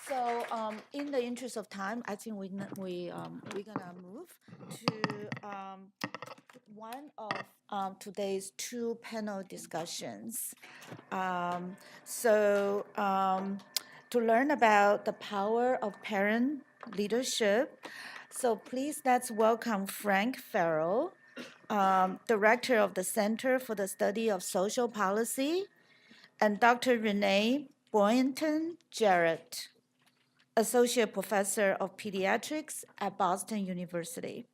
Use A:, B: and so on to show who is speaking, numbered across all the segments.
A: So in the interest of time, I think we're gonna move to one of today's two panel discussions. To learn about the power of parent leadership, so please let's welcome Frank Farrow, Director of the Center for the Study of Social Policy, and Dr. Renee Boynton-Jarrett, Associate Professor of Pediatrics at Boston University.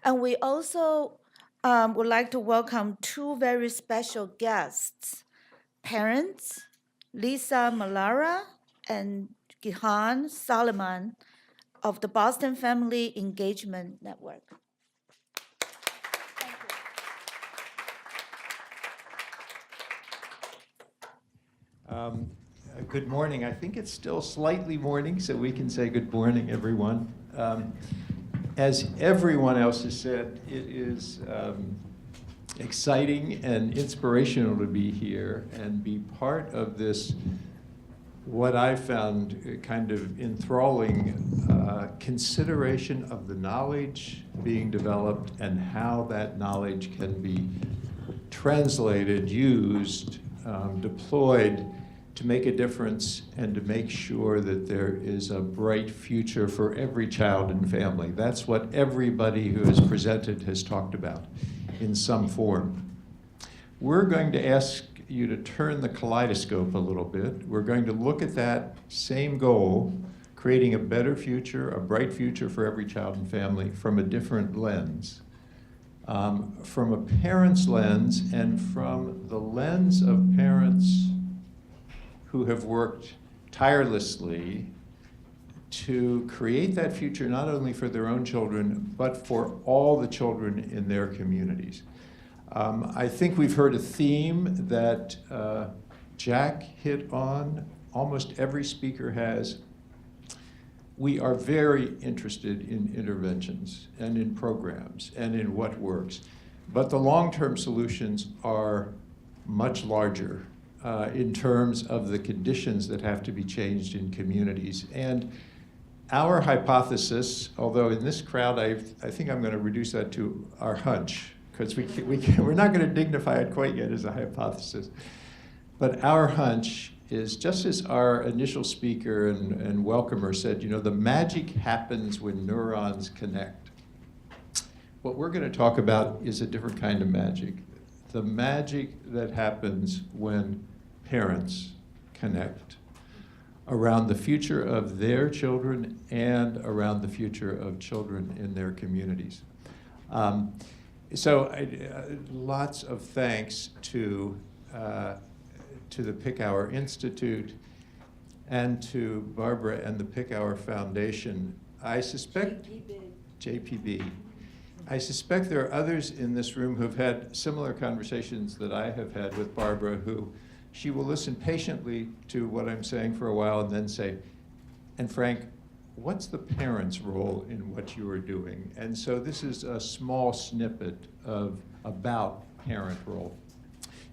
A: And we also would like to welcome two very special guests, parents, Lisa Melara and Gihan Suliman of the Boston Family Engagement Network.
B: Good morning. I think it's still slightly morning, so we can say good morning, everyone. As everyone else has said, it is exciting and inspirational to be here and be part of this, what I found kind of enthralling consideration of the knowledge being developed and how that knowledge can be translated, used, deployed to make a difference and to make sure that there is a bright future for every child and family. That's what everybody who has presented has talked about in some form. We're going to ask you to turn the kaleidoscope a little bit. We're going to look at that same goal, creating a better future, a bright future for every child and family from a different lens. From a parent's lens and from the lens of parents who have worked tirelessly to create that future not only for their own children, but for all the children in their communities. I think we've heard a theme that Jack hit on, almost every speaker has. We are very interested in interventions and in programs and in what works. But the long-term solutions are much larger in terms of the conditions that have to be changed in communities. And our hypothesis, although in this crowd, I think I'm going to reduce that to our hunch, because we're not going to dignify it quite yet as a hypothesis. But our hunch is, just as our initial speaker and welcomer said, you know, the magic happens when neurons connect. What we're going to talk about is a different kind of magic. The magic that happens when parents connect around the future of their children and around the future of children in their communities. Lots of thanks to the Picower Institute and to Barbara and the Picower Foundation. I suspect, JPB. I suspect there are others in this room who've had similar conversations that I have had with Barbara, who she will listen patiently to what I'm saying for a while and then say, and Frank, what's the parent's role in what you are doing? And so this is a small snippet about parent role.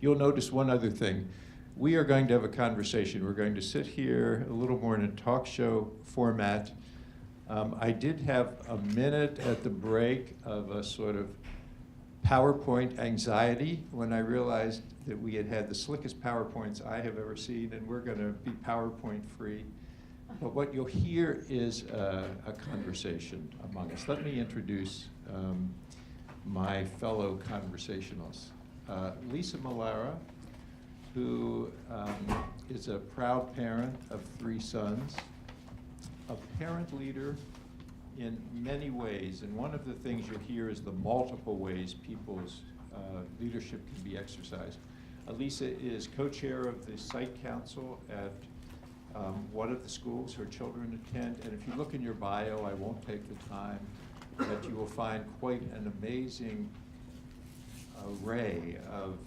B: You'll notice one other thing. We are going to have a conversation. We're going to sit here a little more in a talk show format. I did have a minute at the break of a sort of PowerPoint anxiety when I realized that we had had the slickest PowerPoints I have ever seen, and we're going to be PowerPoint free. But what you'll hear is a conversation among us. Let me introduce my fellow conversationalists. Lisa Melara, who is a proud parent of 3 sons, a parent leader in many ways, and one of the things you'll hear is the multiple ways people's leadership can be exercised. Lisa is co-chair of the site council at one of the schools her children attend, and if you look in your bio, I won't take the time, but you will find quite an amazing array of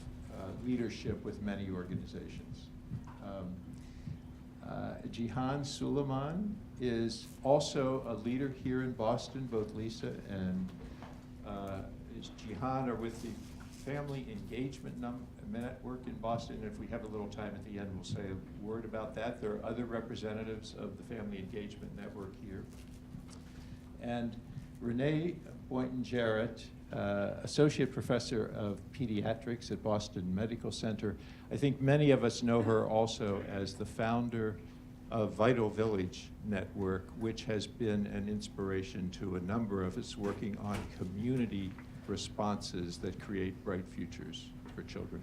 B: leadership with many organizations. Gihan Suliman is also a leader here in Boston. Both Lisa and Gihan are with the Family Engagement Network in Boston. If we have a little time at the end, we'll say a word about that. There are other representatives of the Family Engagement Network here. And Renee Boynton-Jarrett, Associate Professor of Pediatrics at Boston Medical Center. I think many of us know her also as the founder of Vital Village Network, which has been an inspiration to a number of us working on community responses that create bright futures for children.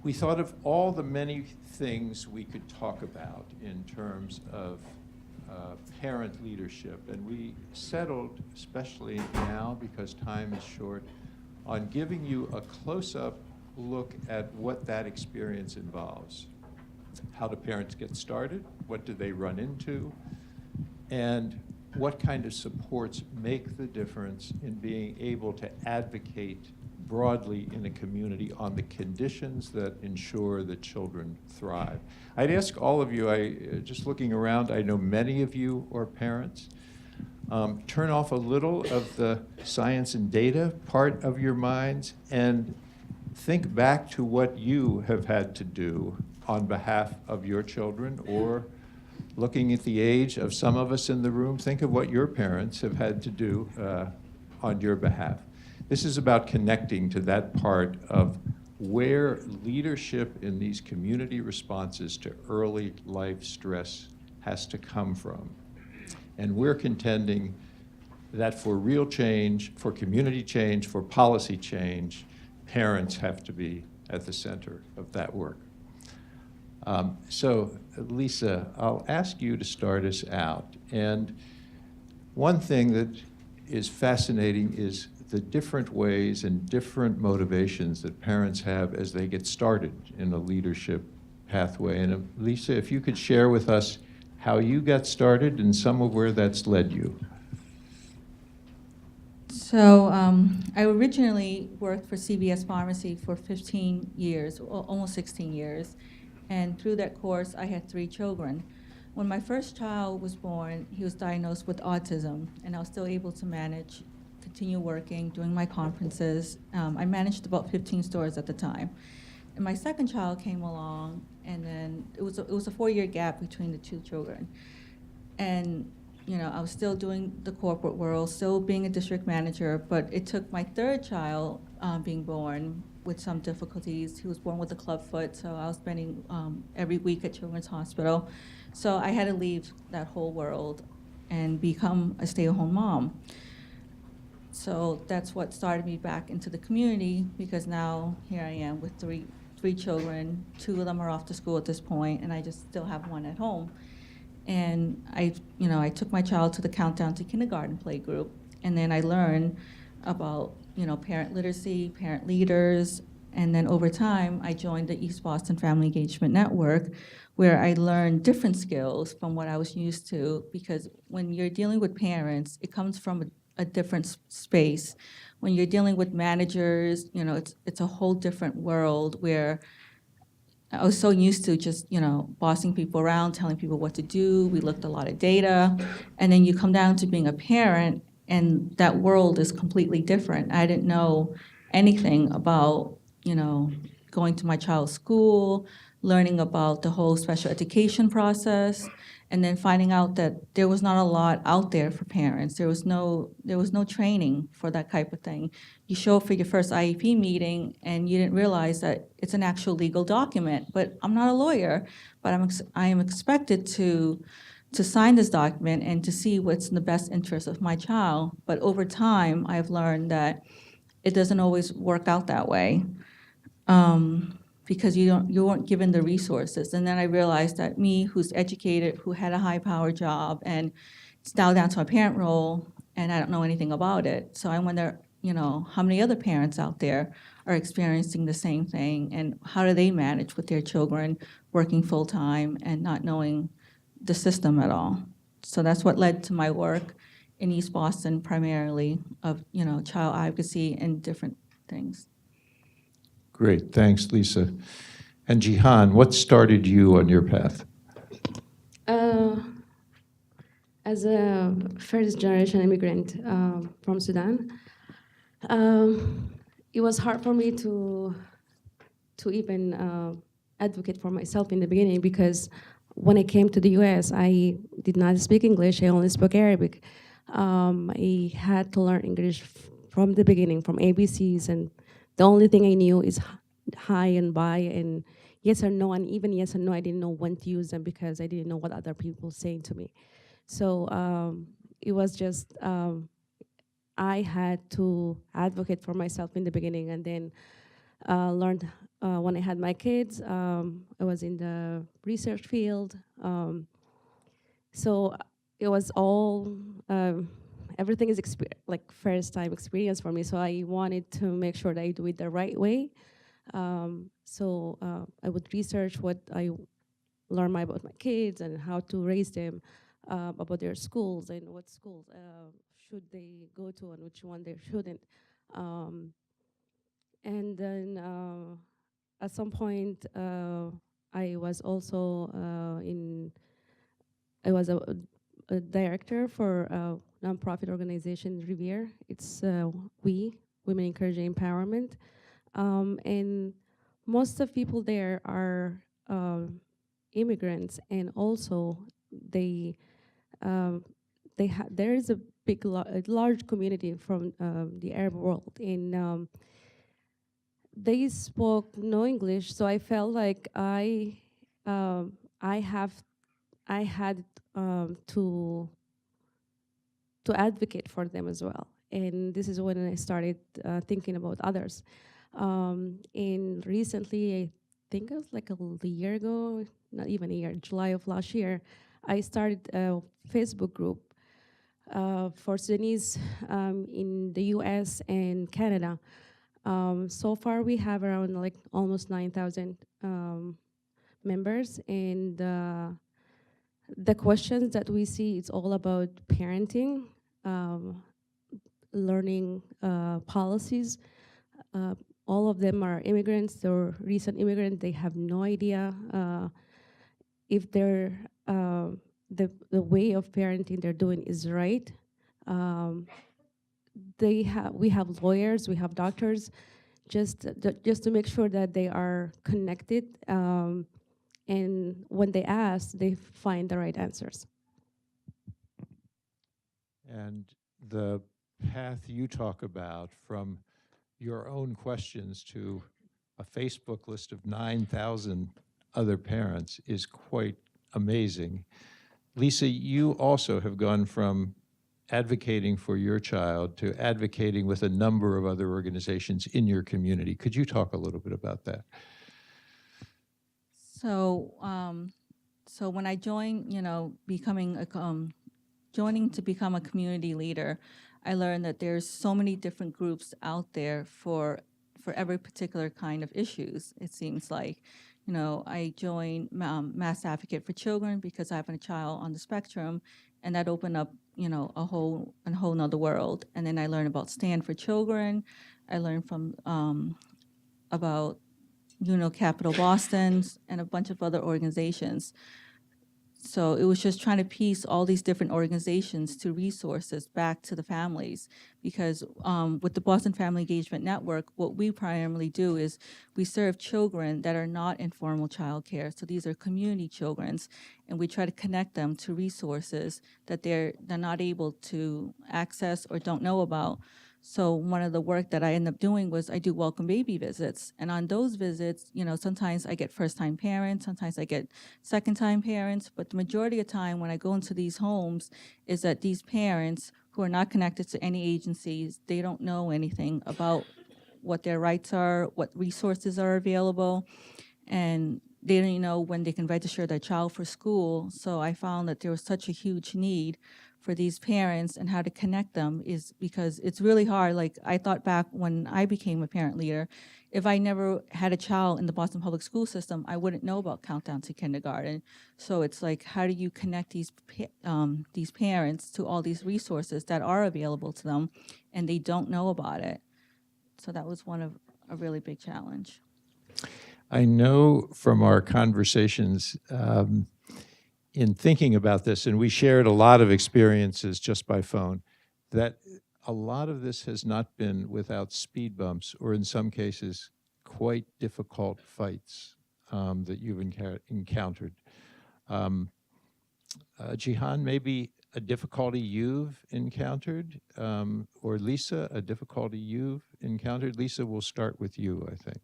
B: We thought of all the many things we could talk about in terms of parent leadership, and we settled, especially now because time is short, on giving you a close-up look at what that experience involves. How do parents get started? What do they run into? And what kind of supports make the difference in being able to advocate broadly in a community on the conditions that ensure that children thrive? I'd ask all of you, just looking around, I know many of you are parents. Turn off a little of the science and data part of your minds and think back to what you have had to do on behalf of your children, or looking at the age of some of us in the room, think of what your parents have had to do on your behalf. This is about connecting to that part of where leadership in these community responses to early life stress has to come from. And we're contending that for real change, for community change, for policy change, parents have to be at the center of that work. So, Lisa, I'll ask you to start us out. And one thing that is fascinating is the different ways and different motivations that parents have as they get started in a leadership pathway. And Lisa, if you could share with us how you got started and some of where that's led you.
C: So I originally worked for CVS Pharmacy for 15 years, almost 16 years. And through that course, I had 3 children. When my first child was born, he was diagnosed with autism, and I was still able to continue working, doing my conferences. I managed about 15 stores at the time. And my second child came along, and then it was a 4-year gap between the 2 children. And I was still doing the corporate world, still being a district manager, but it took my third child being born with some difficulties. He was born with a club foot, so I was spending every week at Children's Hospital. So I had to leave that whole world and become a stay-at-home mom. So that's what started me back into the community, because now here I am with three children. 2 of them are off to school at this point, and I just still have 1 at home. And I took my child to the Countdown to Kindergarten playgroup, and then I learned about parent literacy, parent leaders, and then over time I joined the East Boston Family Engagement Network, where I learned different skills from what I was used to, because when you're dealing with parents, it comes from a different space. When you're dealing with managers, it's a whole different world where I was so used to just, bossing people around, telling people what to do. We looked a lot at data. And then you come down to being a parent, and that world is completely different. I didn't know anything about, going to my child's school, learning about the whole special education process, and then finding out that there was not a lot out there for parents. There was no training for that type of thing. You show up for your first IEP meeting, and you didn't realize that it's an actual legal document. But I'm not a lawyer, but I am expected to sign this document and to see what's in the best interest of my child. But over time, I've learned that it doesn't always work out that way. Because you weren't given the resources. And then I realized that me, who's educated, who had a high-powered job, and it's now down to a parent role, and I don't know anything about it. So I wonder, how many other parents out there are experiencing the same thing, and how do they manage with their children working full-time and not knowing the system at all? So that's what led to my work in East Boston, primarily of, child advocacy and different things.
B: Great, thanks, Lisa. And Gihan, what started you on your path?
D: As a first-generation immigrant from Sudan, it was hard for me to even advocate for myself in the beginning, because when I came to the U.S., I did not speak English. I only spoke Arabic. I had to learn English from the beginning, from ABCs, and the only thing I knew is hi and bye and yes or no, and even yes and no, I didn't know when to use them because I didn't know what other people were saying to me. So it was just, I had to advocate for myself in the beginning, and then learned when I had my kids. I was in the research field. So it was all, everything is like first time experience for me. So I wanted to make sure that I do it the right way. So I would research what I learned about my kids and how to raise them, about their schools and what schools should they go to and which one they shouldn't. And then at some point, I was also I was a director for a nonprofit organization, Revere. It's Women Encouraging Empowerment. And most of people there are immigrants, and also there is a a large community from the Arab world, and they spoke no English, so I felt like I had to advocate for them as well. And this is when I started thinking about others. And recently, I think it was like a year ago, not even a year, July of last year, I started a Facebook group for Sudanese in the US and Canada. So far, we have around like almost 9,000 members, and the questions that we see, it's all about parenting, learning policies. All of them are immigrants. They're recent immigrants. They have no idea if they're the way of parenting they're doing is right. We have lawyers, we have doctors, just to make sure that they are connected, and when they ask, they find the right answers.
B: And the path you talk about from your own questions to a Facebook list of 9,000 other parents is quite amazing. Lisa, you also have gone from advocating for your child to advocating with a number of other organizations in your community. Could you talk a little bit about that?
C: So, so when I joined, joining to become a community leader, I learned that there's so many different groups out there for every particular kind of issues. It seems like, I joined Mass Advocate for Children because I have a child on the spectrum, and that opened up, a whole nother world. And then I learned about Stand for Children. I learned from about Capital Boston's and a bunch of other organizations. So it was just trying to piece all these different organizations to resources back to the families, because with the Boston Family Engagement Network, what we primarily do is we serve children that are not in formal childcare. So these are community children, and we try to connect them to resources that they're not able to access or don't know about. So one of the work that I end up doing was I do welcome baby visits. And on those visits, sometimes I get first-time parents, sometimes I get second-time parents, but the majority of the time when I go into these homes is that these parents who are not connected to any agencies, they don't know anything about what their rights are, what resources are available, and they don't know when they can register their child for school. So I found that there was such a huge need for these parents, and how to connect them is because it's really hard. Like, I thought back when I became a parent leader, if I never had a child in the Boston public school system, I wouldn't know about Countdown to Kindergarten. So it's like, how do you connect these parents to all these resources that are available to them, and they don't know about it? So that was one of a really big challenge.
B: I know from our conversations in thinking about this, and we shared a lot of experiences just by phone, that a lot of this has not been without speed bumps, or in some cases, quite difficult fights that you've encountered. Gihan, maybe a difficulty you've encountered, or Lisa, a difficulty you've encountered. Lisa, we'll start with you, I think.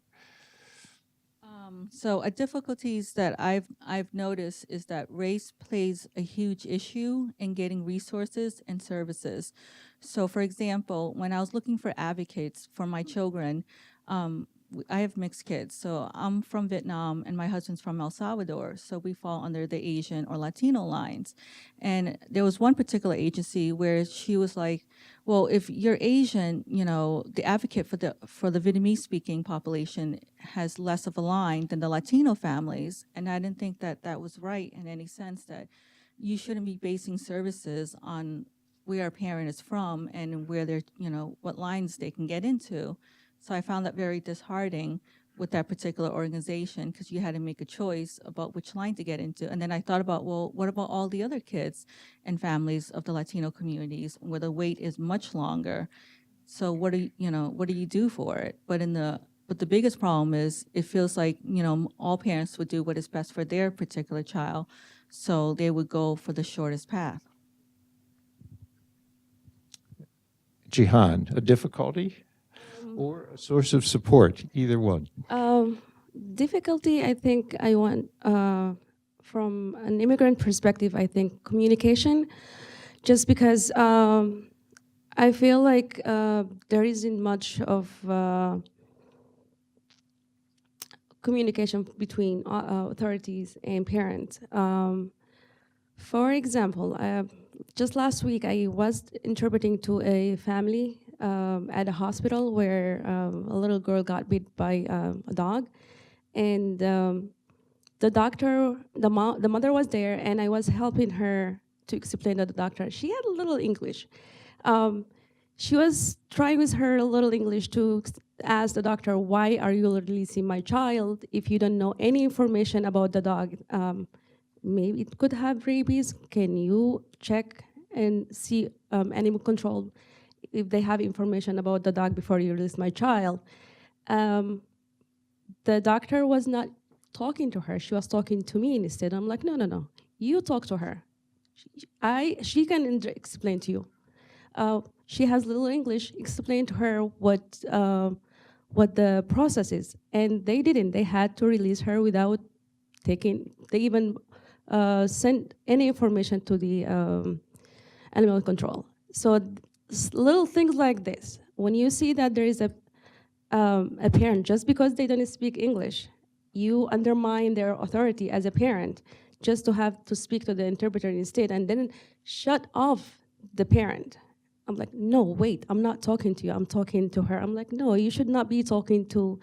C: So difficulties that I've noticed is that race plays a huge issue in getting resources and services. So, for example, when I was looking for advocates for my children, I have mixed kids. So I'm from Vietnam and my husband's from El Salvador. So we fall under the Asian or Latino lines. And there was one particular agency where she was like, well, if you're Asian, you know, the advocate for the Vietnamese speaking population has less of a line than the Latino families. And I didn't think that that was right in any sense, that you shouldn't be basing services on where a parent is from and where they're, you know, what lines they can get into. So I found that very disheartening with that particular organization, because you had to make a choice about which line to get into. And then I thought about, well, what about all the other kids and families of the Latino communities where the wait is much longer? So what do you do for it? But the biggest problem is it feels like, you know, all parents would do what is best for their particular child, so they would go for the shortest path.
B: Gihan, a difficulty or a source of support, either one?
D: Difficulty, I think I want, from an immigrant perspective, I think communication, just because I feel like there isn't much of communication between authorities and parents. For example, just last week I was interpreting to a family at a hospital where a little girl got bit by a dog, and the doctor, the mother was there, and I was helping her to explain to the doctor. She had a little English. She was trying with her little English to ask the doctor, why are you releasing my child if you don't know any information about the dog? Maybe it could have rabies. Can you check and see animal control if they have information about the dog before you release my child? The doctor was not talking to her. She was talking to me instead. I'm like, no. You talk to her. She can explain to you. She has little English. Explain to her what the process is. And they didn't. They had to release her without taking. They even sent any information to the animal control. So little things like this. When you see that there is a parent, just because they don't speak English, you undermine their authority as a parent just to have to speak to the interpreter instead, and then shut off the parent. I'm like, no, wait, I'm not talking to you, I'm talking to her. I'm like, no, you should not be talking to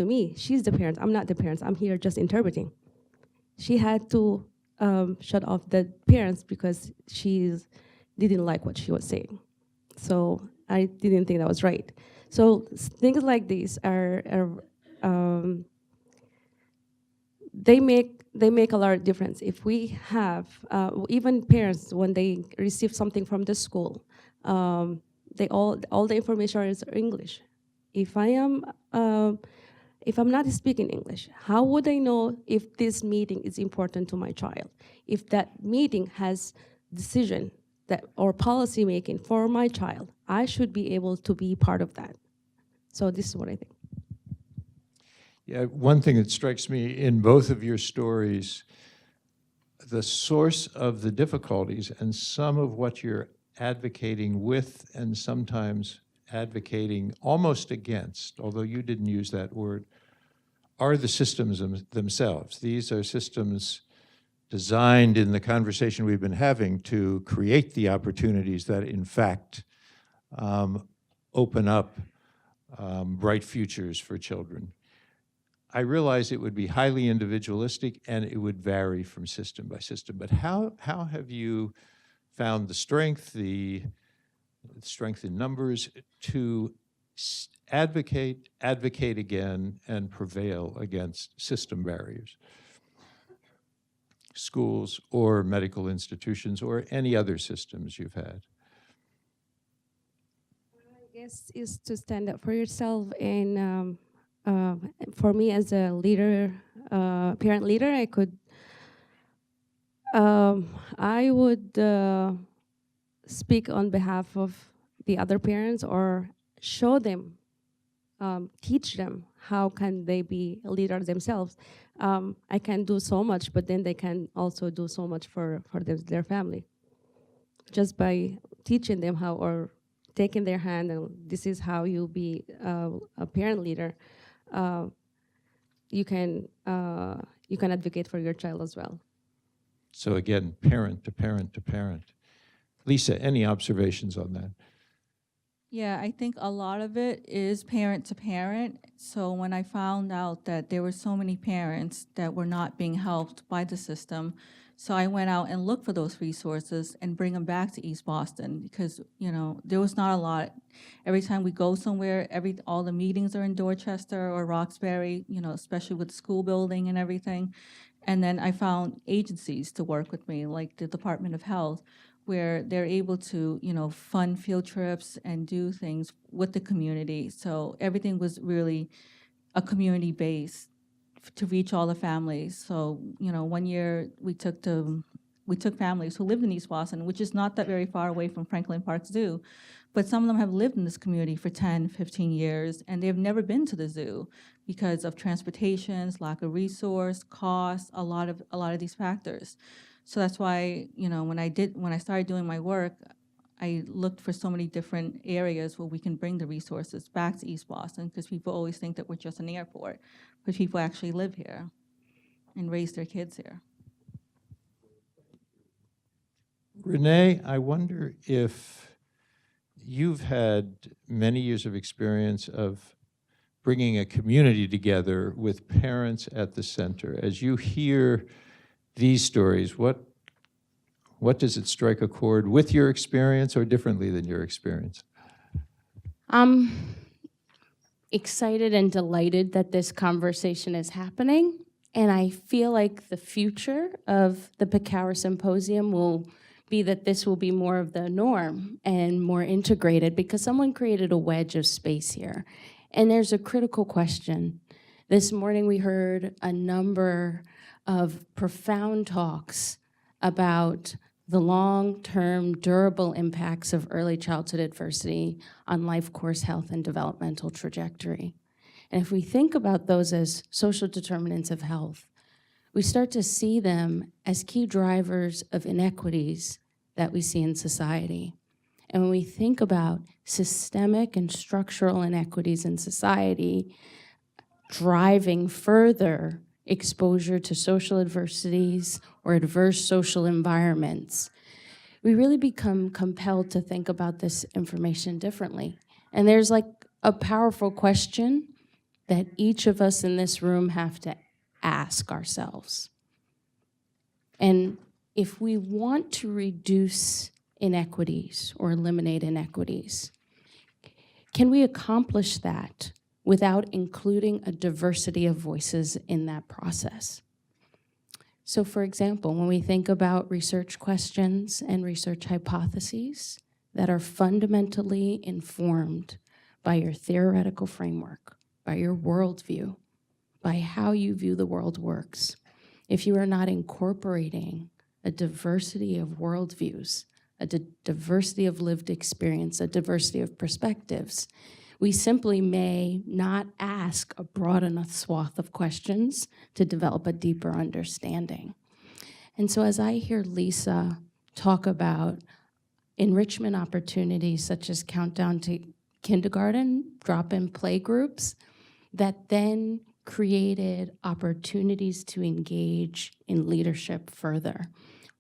D: me. She's the parent, I'm not the parent, I'm here just interpreting. She had to shut off the parents because she didn't like what she was saying. So I didn't think that was right. So things like these are they make a lot of difference. If we have, even parents, when they receive something from the school, all the information is English. If I'm not speaking English, how would I know if this meeting is important to my child? If that meeting has decision or policy making for my child, I should be able to be part of that. So this is what I think.
B: Yeah, one thing that strikes me in both of your stories, the source of the difficulties and some of what you're advocating with and sometimes advocating almost against, although you didn't use that word, are the systems themselves. These are systems designed in the conversation we've been having to create the opportunities that in fact open up bright futures for children. I realize it would be highly individualistic and it would vary from system by system, but how have you found the strength in numbers to advocate again, and prevail against system barriers? Schools or medical institutions or any other systems you've had?
D: guess is to stand up for yourself. And for me as a leader, parent leader, I would speak on behalf of the other parents or show them, teach them how can they be a leader themselves. I can do so much, but then they can also do so much for their family. Just by teaching them how, or taking their hand, and this is how you be a parent leader, you can advocate for your child as well.
B: So again, parent to parent to parent. Lisa, any observations on that?
C: Yeah, I think a lot of it is parent to parent. So when I found out that there were so many parents that were not being helped by the system, so I went out and looked for those resources and bring them back to East Boston because, you know, there was not a lot. Every time we go somewhere, all the meetings are in Dorchester or Roxbury, you know, especially with the school building and everything. And then I found agencies to work with me, like the Department of Health, where they're able to, you know, fund field trips and do things with the community. So everything was really a community base to reach all the families. So, you know, one year we took families who lived in East Boston, which is not that very far away from Franklin Park Zoo, but some of them have lived in this community for 10, 15 years, and they've never been to the zoo because of transportations, lack of resource, cost, a lot of these factors. So that's why, you know, when I started doing my work, I looked for so many different areas where we can bring the resources back to East Boston, because people always think that we're just an airport, but people actually live here and raise their kids here.
B: Renee, I wonder if you've had many years of experience of bringing a community together with parents at the center. As you hear these stories, what does it strike a chord with your experience or differently than your experience?
E: I'm excited and delighted that this conversation is happening, and I feel like the future of the Picower Symposium will be that this will be more of the norm and more integrated, because someone created a wedge of space here. And there's a critical question. This morning we heard a number of profound talks about the long-term durable impacts of early childhood adversity on life course health and developmental trajectory. And if we think about those as social determinants of health, we start to see them as key drivers of inequities that we see in society. And when we think about systemic and structural inequities in society driving further exposure to social adversities or adverse social environments, we really become compelled to think about this information differently. And there's like a powerful question that each of us in this room have to ask ourselves. And if we want to reduce inequities or eliminate inequities, can we accomplish that without including a diversity of voices in that process? So for example, when we think about research questions and research hypotheses that are fundamentally informed by your theoretical framework, by your worldview, by how you view the world works, if you are not incorporating a diversity of worldviews, a diversity of lived experience, a diversity of perspectives, we simply may not ask a broad enough swath of questions to develop a deeper understanding. And so as I hear Lisa talk about enrichment opportunities such as Countdown to Kindergarten, drop-in play groups, that then created opportunities to engage in leadership further,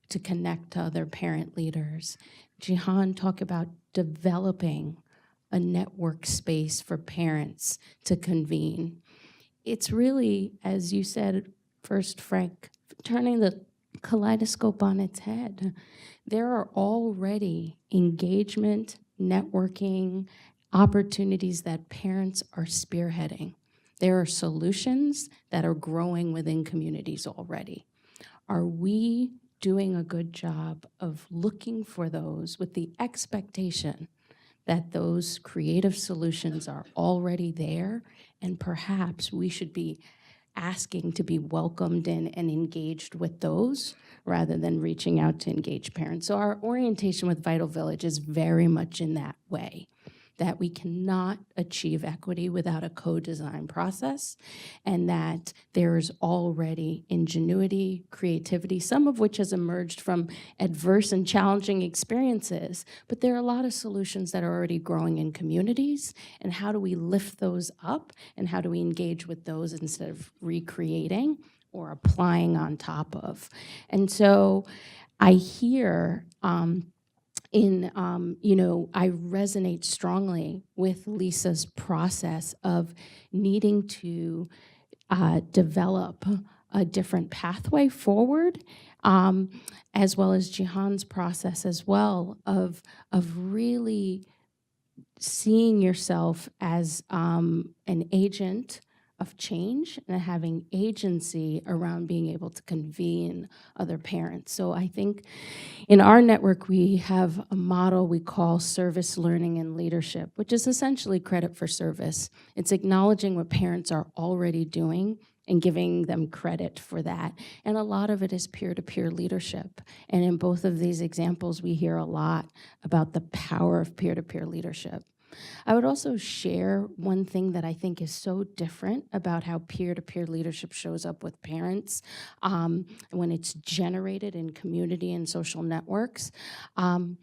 E: to connect to other parent leaders. Gihan talked about developing a network space for parents to convene. It's really, as you said first, Frank, turning the kaleidoscope on its head. There are already engagement, networking, opportunities that parents are spearheading. There are solutions that are growing within communities already. Are we doing a good job of looking for those with the expectation that those creative solutions are already there, and perhaps we should be asking to be welcomed in and engaged with those rather than reaching out to engage parents. So our orientation with Vital Village is very much in that way, that we cannot achieve equity without a co-design process, and that there is already ingenuity, creativity, some of which has emerged from adverse and challenging experiences, but there are a lot of solutions that are already growing in communities, and how do we lift those up, and how do we engage with those instead of recreating or applying on top of? And so I hear, I resonate strongly with Lisa's process of needing to develop a different pathway forward, as well as Gihan's process as well of really seeing yourself as an agent of change and having agency around being able to convene other parents. So I think in our network, we have a model we call service learning and leadership, which is essentially credit for service. It's acknowledging what parents are already doing and giving them credit for that. And a lot of it is peer-to-peer leadership. And in both of these examples, we hear a lot about the power of peer-to-peer leadership. I would also share one thing that I think is so different about how peer-to-peer leadership shows up with parents when it's generated in community and social networks, and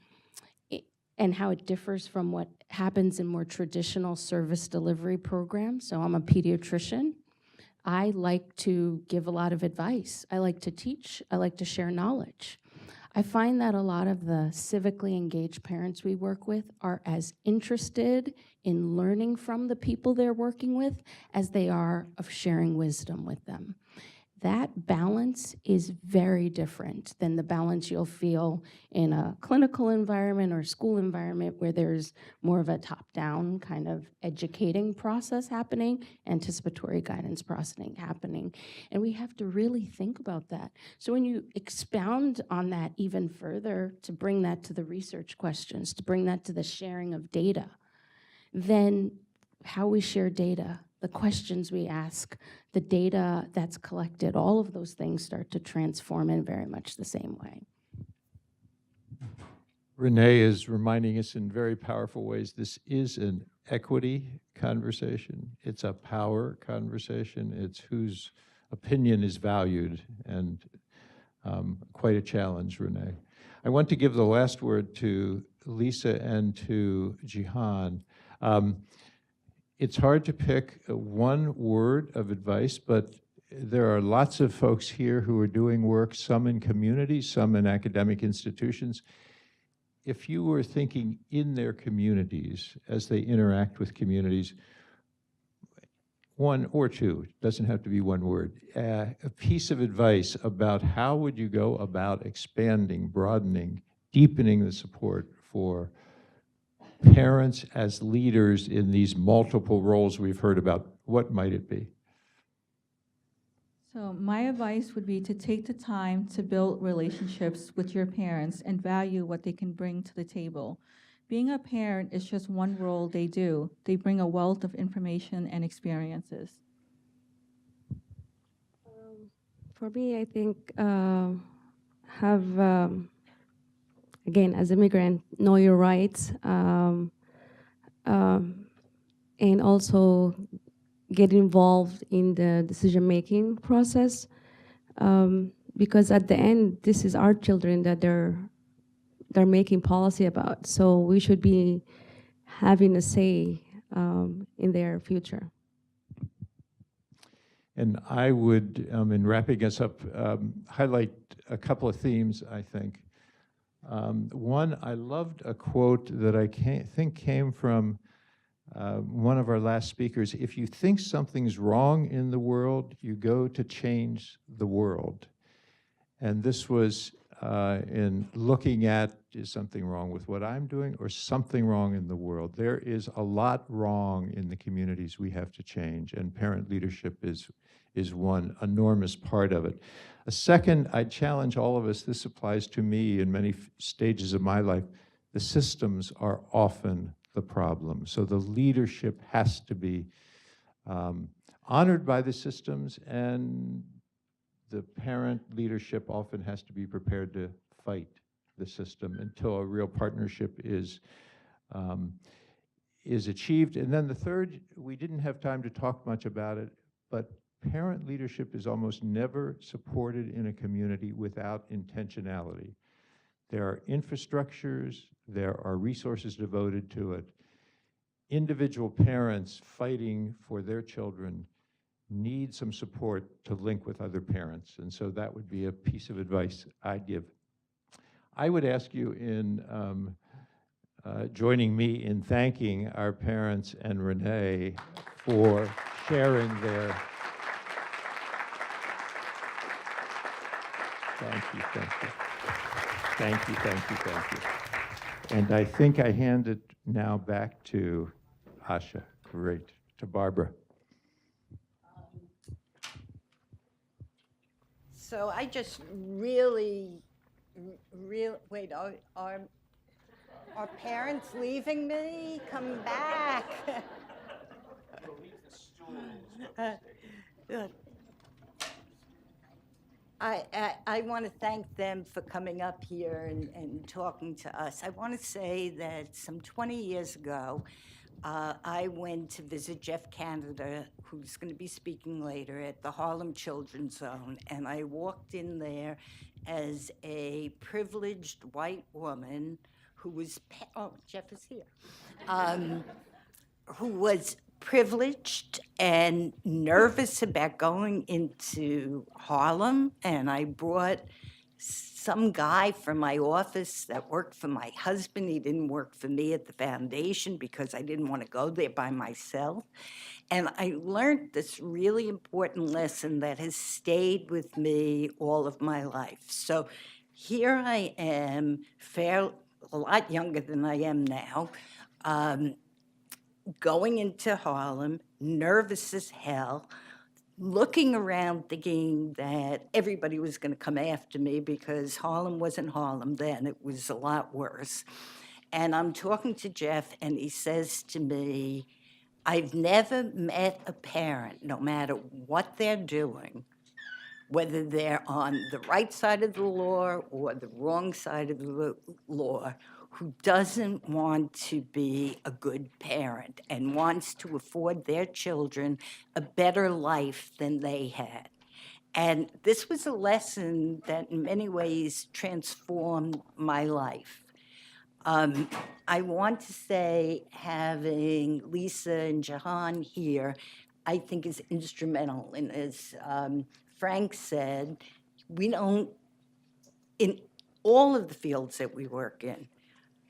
E: how it differs from what happens in more traditional service delivery programs. So I'm a pediatrician. I like to give a lot of advice. I like to teach. I like to share knowledge. I find that a lot of the civically engaged parents we work with are as interested in learning from the people they're working with as they are of sharing wisdom with them. That balance is very different than the balance you'll feel in a clinical environment or school environment where there's more of a top-down kind of educating process happening, anticipatory guidance processing happening. And we have to really think about that. So when you expound on that even further, to bring that to the research questions, to bring that to the sharing of data, then how we share data, the questions we ask, the data that's collected, all of those things start to transform in very much the same way.
B: Renee is reminding us in very powerful ways this is an equity conversation. It's a power conversation. It's whose opinion is valued, and quite a challenge, Renee. I want to give the last word to Lisa and to Gihan. It's hard to pick one word of advice, but there are lots of folks here who are doing work, some in communities, some in academic institutions. If you were thinking in their communities as they interact with communities, one or two, it doesn't have to be one word, a piece of advice about how would you go about expanding, broadening, deepening the support for parents as leaders in these multiple roles we've heard about, what might it be?
C: So my advice would be to take the time to build relationships with your parents and value what they can bring to the table. Being a parent is just one role they do. They bring a wealth of information and experiences.
D: For me, I think have again, as an immigrant, know your rights, and also get involved in the decision-making process, because at the end, this is our children that they're making policy about. So we should be having a say in their future.
B: And I would, in wrapping us up, highlight a couple of themes, I think. One, I loved a quote that I think came from one of our last speakers. If you think something's wrong in the world, you go to change the world. And this was in looking at, is something wrong with what I'm doing or something wrong in the world? There is a lot wrong in the communities we have to change, and parent leadership is one enormous part of it. A second, I challenge all of us, this applies to me in many stages of my life, the systems are often the problem. So the leadership has to be honored by the systems, and the parent leadership often has to be prepared to fight the system until a real partnership is achieved. And then the third, we didn't have time to talk much about it, but parent leadership is almost never supported in a community without intentionality. There are infrastructures, there are resources devoted to it. Individual parents fighting for their children need some support to link with other parents, and so that would be a piece of advice I'd give. I would ask you in joining me in thanking our parents and Renee for sharing their. Thank you, thank you. Thank you, thank you, thank you. And I think I hand it now back to Asha. Great. To Barbara.
F: So I just really, wait, are parents leaving me? Come back. I want to thank them for coming up here and talking to us. I want to say that some 20 years ago, I went to visit Jeff Canada, who's going to be speaking later, at the Harlem Children's Zone, and I walked in there as a privileged white woman who was, Jeff is here, who was privileged and nervous about going into Harlem, and I brought some guy from my office that worked for my husband. He didn't work for me at the foundation because I didn't want to go there by myself. And I learned this really important lesson that has stayed with me all of my life. So here I am, a lot younger than I am now, going into Harlem, nervous as hell, looking around thinking that everybody was going to come after me because Harlem wasn't Harlem then. It was a lot worse. And I'm talking to Jeff, and he says to me, I've never met a parent, no matter what they're doing, whether they're on the right side of the law or the wrong side of the law, who doesn't want to be a good parent and wants to afford their children a better life than they had. And this was a lesson that in many ways transformed my life. I want to say having Lisa and Gihan here, I think is instrumental. And as Frank said, we don't, in all of the fields that we work in,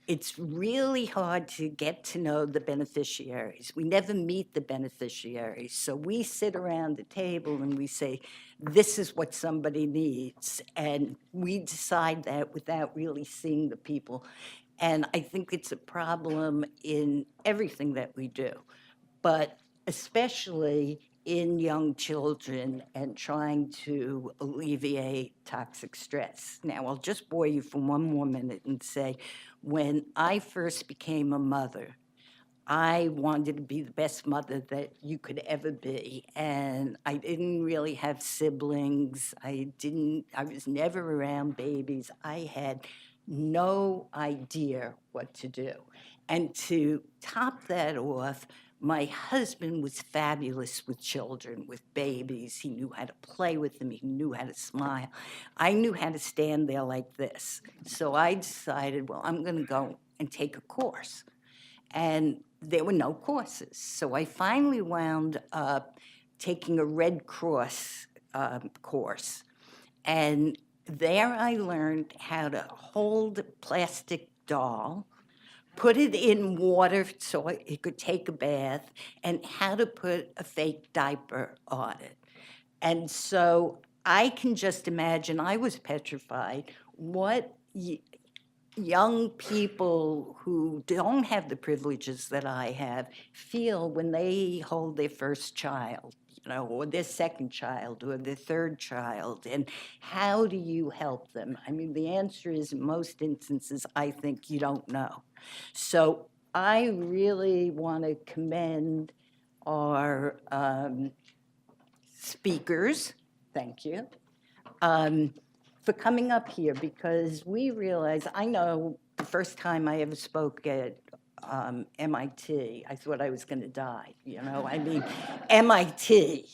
F: it's really hard to get to know the beneficiaries. We never meet the beneficiaries. So we sit around the table and we say, this is what somebody needs. And we decide that without really seeing the people. And I think it's a problem in everything that we do, but especially in young children and trying to alleviate toxic stress. Now, I'll just bore you for one more minute and say, when I first became a mother, I wanted to be the best mother that you could ever be. And I didn't really have siblings. I was never around babies. I had no idea what to do. And to top that off, my husband was fabulous with children, with babies. He knew how to play with them. He knew how to smile. I knew how to stand there like this. So I decided, well, I'm going to go and take a course. And there were no courses. So I finally wound up taking a Red Cross course. And there I learned how to hold a plastic doll, put it in water so it could take a bath, and how to put a fake diaper on it. And so I can just imagine, I was petrified, what young people who don't have the privileges that I have feel when they hold their first child, or their second child, or their third child, and how do you help them? I mean, the answer is, in most instances, I think you don't know. So I really want to commend our speakers, thank you, for coming up here, because we realize, I know the first time I ever spoke at MIT, I thought I was going to die, I mean, MIT,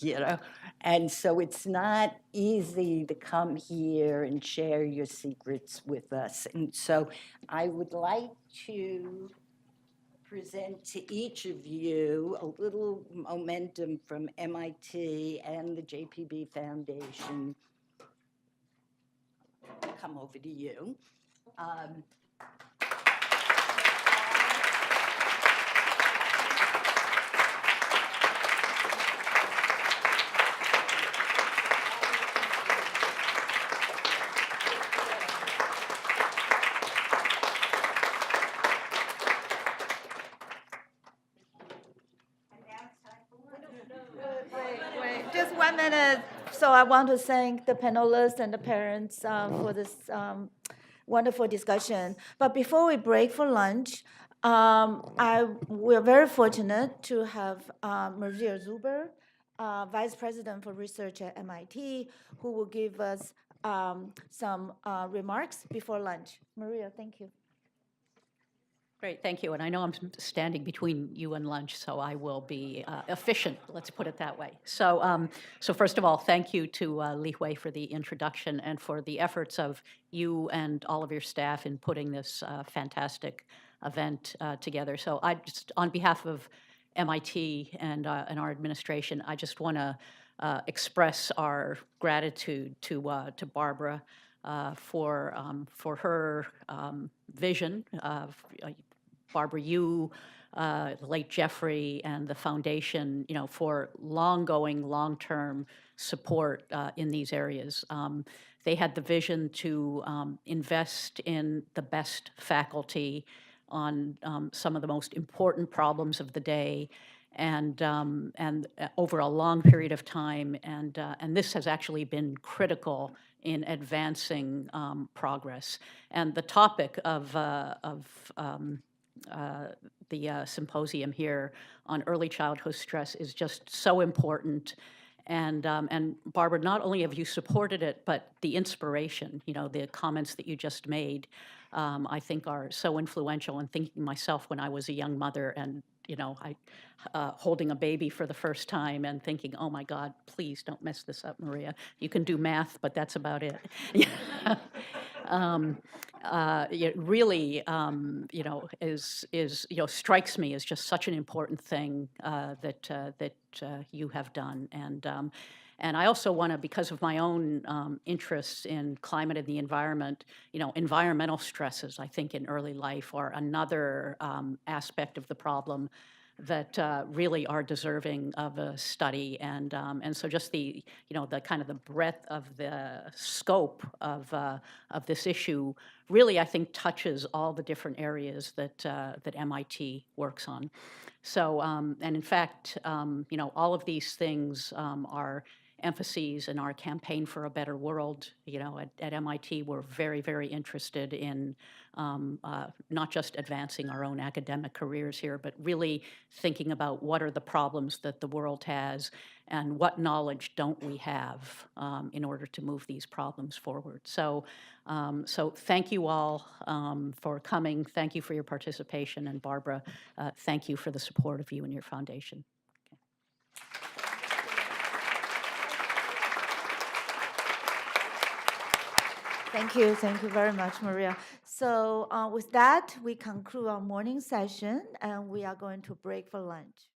F: and so it's not easy to come here and share your secrets with us. And so I would like to present to each of you a little momentum from MIT and the JPB Foundation. Come over to you.
A: Wait, just 1 minute. So I want to thank the panelists and the parents for this wonderful discussion. But before we break for lunch, we're very fortunate to have Maria Zuber, Vice President for Research at MIT, who will give us some remarks before lunch. Maria, thank you.
G: Great, thank you. And I know I'm standing between you and lunch, so I will be efficient, let's put it that way. So, so first of all, thank you to Li Hui for the introduction and for the efforts of you and all of your staff in putting this fantastic event together. So I just, on behalf of MIT and our administration, I just want to express our gratitude to Barbara for her vision. Barbara, you, the late Jeffrey, and the foundation, for long-term support in these areas. They had the vision to invest in the best faculty on some of the most important problems of the day, and over a long period of time, and this has actually been critical in advancing progress. And the topic of the symposium here on early childhood stress is just so important. And Barbara, not only have you supported it, but the inspiration, the comments that you just made, I think are so influential in thinking myself when I was a young mother and, holding a baby for the first time and thinking, oh my God, please don't mess this up, Maria. You can do math, but that's about it. It really, strikes me as just such an important thing that you have done. And I also want to, because of my own interests in climate and the environment, environmental stresses, I think, in early life are another aspect of the problem that really are deserving of a study, and so just the the kind of the breadth of the scope of this issue really, I think, touches all the different areas that MIT works on. So and in fact, all of these things are emphases in our campaign for a better world. At MIT, we're very, very interested in not just advancing our own academic careers here, but really thinking about what are the problems that the world has and what knowledge don't we have in order to move these problems forward. So, so thank you all for coming. Thank you for your participation. And Barbara, thank you for the support of you and your foundation.
A: Thank you very much, Maria. So with that, we conclude our morning session, and we are going to break for lunch.